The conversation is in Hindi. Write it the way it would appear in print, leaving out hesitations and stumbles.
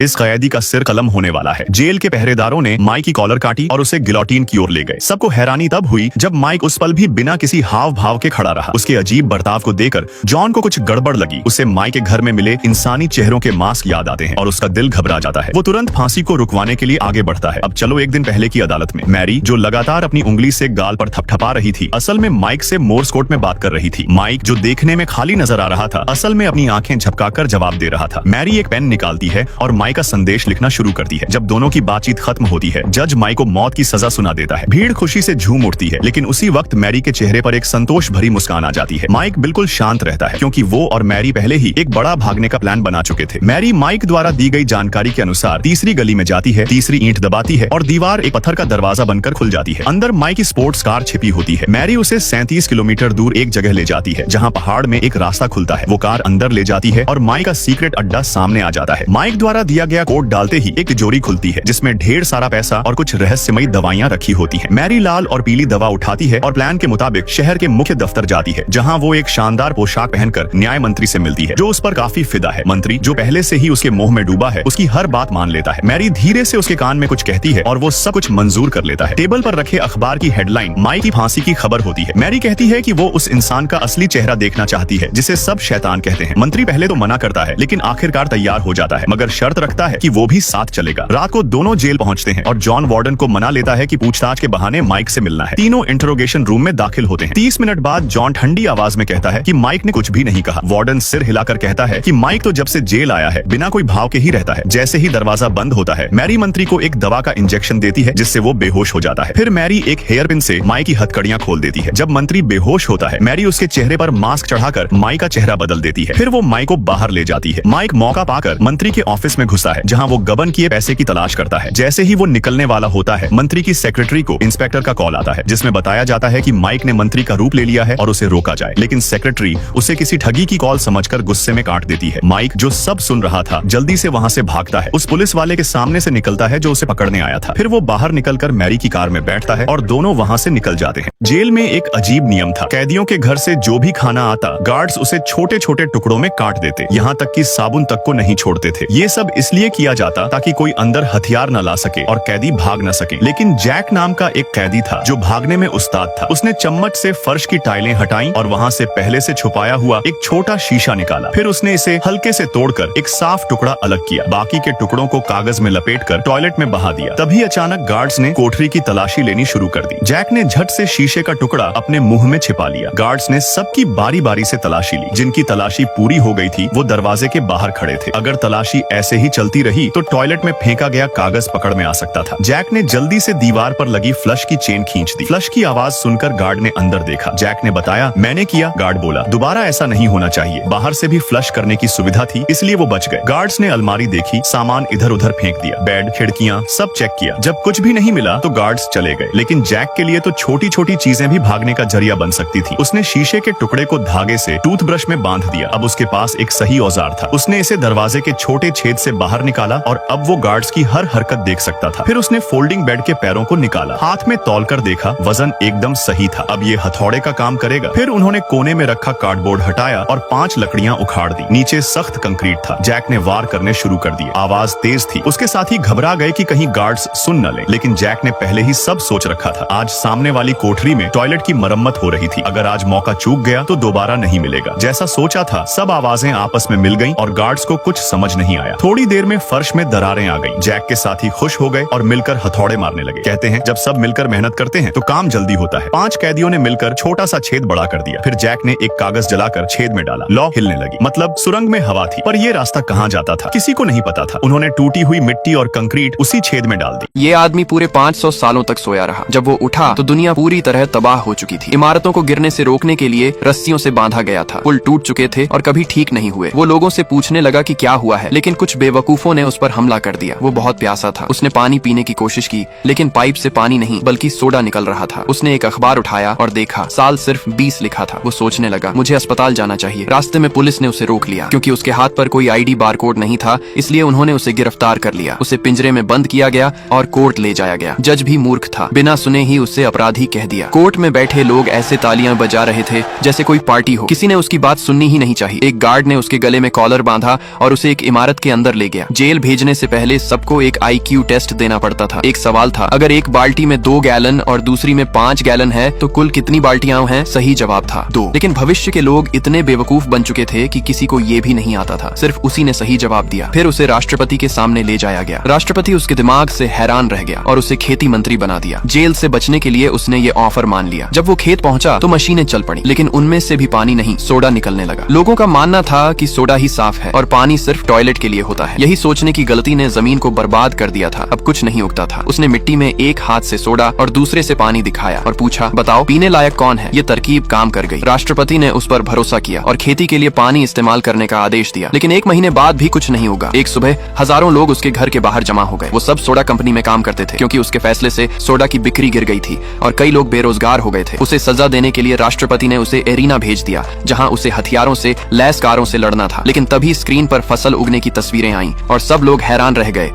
इस कैदी का सिर कलम होने वाला है। जेल के पहरेदारों ने माइक की कॉलर काटी और उसे गिलोटीन की ओर ले गए। सबको हैरानी तब हुई जब माइक उस पल भी बिना किसी हाव भाव के खड़ा रहा। उसके अजीब बर्ताव को देखकर जॉन को कुछ गड़बड़ लगी। उसे माइक के घर में मिले इंसानी चेहरों के मास्क याद आते हैं और उसका दिल घबरा जाता है। वो तुरंत फांसी को रुकवाने के लिए आगे बढ़ता है। अब चलो एक दिन पहले की अदालत में। मैरी जो लगातार अपनी उंगली से गाल पर थपथपा रही थी, असल में माइक से मोर्स कोड में बात कर रही थी। माइक जो देखने में खाली नजर आ रहा था, असल में अपनी आंखें झपकाकर जवाब दे रहा था। मैरी एक पेन निकालती है और माइक का संदेश लिखना शुरू करती है। जब दोनों की बातचीत खत्म होती है, जज माइक को मौत की सजा सुना देता है। भीड़ खुशी से झूम उठती है, लेकिन उसी वक्त मैरी के चेहरे पर एक संतोष भरी मुस्कान आ जाती है। माइक बिल्कुल शांत रहता है, क्योंकि वो और मैरी पहले ही एक बड़ा भागने का प्लान बना चुके थे। मैरी माइक द्वारा दी गई जानकारी के अनुसार तीसरी गली में जाती है, तीसरी ईंट दबाती है और दीवार एक पत्थर का दरवाजा बनकर खुल जाती है। अंदर माइक की स्पोर्ट्स कार छिपी होती है। मैरी उसे 37 किलोमीटर दूर एक जगह ले जाती है, जहाँ पहाड़ में एक रास्ता खुलता है। वो कार अंदर ले जाती है और माइक का सीक्रेट अड्डा सामने आ जाता है। माइक द्वारा दिया गया कोड डालते ही एक तिजोरी खुलती है, जिसमें ढेर सारा पैसा और कुछ रहस्यमयी दवाइयां रखी होती हैं। मैरी लाल और पीली दवा उठाती है और प्लान के मुताबिक शहर के मुख्य दफ्तर जाती है, जहां वो एक शानदार पोशाक पहनकर न्याय मंत्री से मिलती है, जो उस पर काफी फिदा है। मंत्री, जो पहले से ही उसके मोह में डूबा है, उसकी हर बात मान लेता है। मैरी धीरे से उसके कान में कुछ कहती है और वो सब कुछ मंजूर कर लेता है। टेबल पर रखे अखबार की हेडलाइन माइक की फांसी की खबर होती है। मैरी कहती है कि वो उस इंसान का असली चेहरा देखना चाहती है, जिसे सब शैतान कहते हैं। मंत्री पहले तो मना करता है, लेकिन आखिरकार तैयार हो जाता है, मगर शर्त रखता है कि वो भी साथ चलेगा। रात को दोनों जेल पहुंचते हैं और जॉन वार्डन को मना लेता है कि पूछताछ के बहाने माइक से मिलना है। तीनों इंटरोगेशन रूम में दाखिल होते हैं। 30 मिनट बाद जॉन ठंडी आवाज में कहता है कि माइक ने कुछ भी नहीं कहा। वार्डन सिर हिलाकर कहता है कि माइक तो जब से जेल आया है बिना कोई भाव के ही रहता है। जैसे ही दरवाजा बंद होता है, मैरी मंत्री को एक दवा का इंजेक्शन देती है, जिससे वो बेहोश हो जाता है। फिर मैरी एक हेयर पिन से माइक की हथकड़ियां खोल देती है। जब मंत्री बेहोश होता है, मैरी उसके चेहरे पर मास्क चढ़ाकर माइक का चेहरा बदल देती है। फिर वो माइक को बाहर ले जाती है। माइक मौका पाकर मंत्री के ऑफिस में घुसा है, जहाँ वो गबन किए पैसे की तलाश करता है। जैसे ही वो निकलने वाला होता है, मंत्री की सेक्रेटरी को इंस्पेक्टर का कॉल आता है, जिसमें बताया जाता है कि माइक ने मंत्री का रूप ले लिया है और उसे रोका जाए। लेकिन सेक्रेटरी उसे किसी ठगी की कॉल समझकर गुस्से में काट देती है। माइक, जो सब सुन रहा था, जल्दी से वहाँ से भागता है। उस पुलिस वाले के सामने से निकलता है जो उसे पकड़ने आया था। फिर वो बाहर निकलकर मैरी की कार में बैठता है और दोनों वहाँ से निकल जाते हैं। जेल में एक अजीब नियम था। कैदियों के घर से जो भी खाना आता, गार्ड्स उसे छोटे छोटे टुकड़ों में काट देते, यहाँ तक कि साबुन तक को नहीं छोड़ते थे। ये सब इसलिए किया जाता ताकि कोई अंदर हथियार न ला सके और कैदी भाग न सके। लेकिन जैक नाम का एक कैदी था जो भागने में उस्ताद था। उसने चम्मच से फर्श की टाइलें हटाई और वहाँ से पहले से छुपाया हुआ एक छोटा शीशा निकाला। फिर उसने इसे हल्के से तोड़कर एक साफ टुकड़ा अलग किया। बाकी के टुकड़ों को कागज में लपेटकर टॉयलेट में बहा दिया। तभी अचानक गार्ड्स ने कोठरी की तलाशी लेनी शुरू कर दी। जैक ने झट से शीशे का टुकड़ा अपने मुंह में छिपा लिया। गार्ड्स ने सबकी बारी बारी से तलाशी ली। जिनकी तलाशी पूरी हो गई थी, वो दरवाजे के बाहर खड़े थे। अगर तलाशी ऐसे ही चलती रही तो टॉयलेट में फेंका गया कागज पकड़ में आ सकता था। जैक ने जल्दी से दीवार पर लगी फ्लश की चेन खींच दी। फ्लश की आवाज सुनकर गार्ड ने अंदर देखा। जैक ने बताया, मैंने किया। गार्ड बोला, दोबारा ऐसा नहीं होना चाहिए। बाहर से भी फ्लश करने की सुविधा थी, इसलिए वो बच गए। गार्ड्स ने अलमारी देखी, सामान इधर उधर फेंक दिया, बेड, खिड़कियां सब चेक किया। जब कुछ भी नहीं मिला तो गार्ड्स चले गए। लेकिन जैक के लिए तो छोटी छोटी चीजें भी भागने का जरिया बन सकती थी। उसने शीशे के टुकड़े को धागे से टूथब्रश में बांध दिया। अब उसके पास एक सही औजार था। उसने इसे दरवाजे के छोटे छेद से बाहर निकाला और अब वो गार्ड्स की हर हरकत देख सकता था। फिर उसने फोल्डिंग बेड के पैरों को निकाला, हाथ में तौल कर देखा, वजन एकदम सही था। अब ये हथौड़े का काम करेगा। फिर उन्होंने कोने में रखा कार्डबोर्ड हटाया और 5 लकड़ियां उखाड़ दी। नीचे सख्त कंक्रीट था। जैक ने वार करने शुरू कर दिए। आवाज तेज थी। उसके साथी घबरा गए कि कहीं गार्ड्स सुन न ले, लेकिन जैक ने पहले ही सब सोच रखा था। आज सामने वाली कोठरी में टॉयलेट की मरम्मत हो रही थी। अगर आज मौका चूक गया तो दोबारा नहीं मिलेगा। जैसा सोचा था, सब आवाजें आपस में मिल गईं और गार्ड्स को कुछ समझ नहीं आया। थोड़ी देर में फर्श में दरारें आ गईं। जैक के साथी खुश हो गए और मिलकर हथौड़े मारने लगे। कहते हैं, जब सब मिलकर मेहनत करते हैं तो काम जल्दी होता है। 5 कैदियों ने मिलकर छोटा सा छेद बड़ा कर दिया। फिर जैक ने एक कागज जलाकर छेद में डाला। लौ हिलने लगी, मतलब सुरंग में हवा थी, पर ये रास्ता कहाँ जाता था किसी को नहीं पता था। उन्होंने टूटी हुई मिट्टी और कंक्रीट उसी छेद में डाल दी। ये आदमी पूरे 500 सालों तक सोया रहा। जब वो उठा तो दुनिया पूरी तरह तबाह हो चुकी थी। इमारतों को गिरने से रोकने के लिए रस्सियों से बांधा गया था। पुल टूट चुके थे और कभी ठीक नहीं हुए। वो लोगों से पूछने लगा कि क्या हुआ है, लेकिन कुछ बेवकूफों ने उस पर हमला कर दिया। वो बहुत प्यासा था। उसने पानी पीने की कोशिश की, लेकिन पाइप से पानी नहीं बल्कि सोडा निकल रहा था। उसने एक अखबार उठाया और देखा, साल सिर्फ 20 लिखा था। वो सोचने लगा, मुझे अस्पताल जाना चाहिए। रास्ते में पुलिस ने उसे रोक लिया। क्योंकि उसके हाथ पर कोई ID बारकोड नहीं था, इसलिए उन्होंने उसे गिरफ्तार कर लिया। उसे पिंजरे में बंद किया गया और कोर्ट ले जाया गया। जज भी मूर्ख था, बिना सुने ही उसे अपराधी कह दिया। कोर्ट में बैठे लोग ऐसे तालियां बजा रहे थे जैसे कोई पार्टी हो। किसी ने उसकी बात सुननी ही नहीं चाहिए। एक गार्ड ने उसके गले में कॉलर बांधा और उसे एक इमारत के अंदर ले गया। जेल भेजने से पहले सबको एक IQ टेस्ट देना पड़ता था। एक सवाल था, अगर एक बाल्टी में 2 गैलन और दूसरी में 5 गैलन है तो कुल कितनी बाल्टियां हैं? सही जवाब था 2। लेकिन भविष्य के लोग इतने बेवकूफ बन चुके थे कि किसी को ये भी नहीं आता था। सिर्फ उसी ने सही जवाब दिया। फिर उसे राष्ट्रपति के सामने ले जाया गया। राष्ट्रपति उसके दिमाग से हैरान रह गया और उसे खेती मंत्री बना दिया। जेल से बचने के लिए उसने ये ऑफर मान लिया। जब वो खेत पहुंचा तो मशीनें चल पड़ी, लेकिन उनमें से भी पानी नहीं, सोडा निकलने लगा। लोगों का मानना था कि सोडा ही साफ है और पानी सिर्फ टॉयलेट के लिए होता है। यही सोचने की गलती ने जमीन को बर्बाद कर दिया था। अब कुछ नहीं उगता था। उसने मिट्टी में एक हाथ से सोडा और दूसरे से पानी दिखाया और पूछा, बताओ पीने लायक कौन है? ये तरकीब काम कर गई। राष्ट्रपति ने उस पर भरोसा किया और खेती के लिए पानी इस्तेमाल करने का आदेश दिया। लेकिन 1 महीने बाद भी कुछ नहीं होगा। एक सुबह हजारों लोग उसके घर के बाहर जमा हो गए। वो सब सोडा कंपनी में काम करते थे, क्योंकि उसके फैसले से सोडा की बिक्री गिर गई थी और कई लोग बेरोजगार हो गए थे। उसे सजा देने के लिए राष्ट्रपति ने उसे एरिना भेज दिया, जहां उसे हथियारों से लैस कारों से लड़ना था। लेकिन तभी स्क्रीन पर फसल उगने की तस्वीरें आईं और सब लोग हैरान रह गए।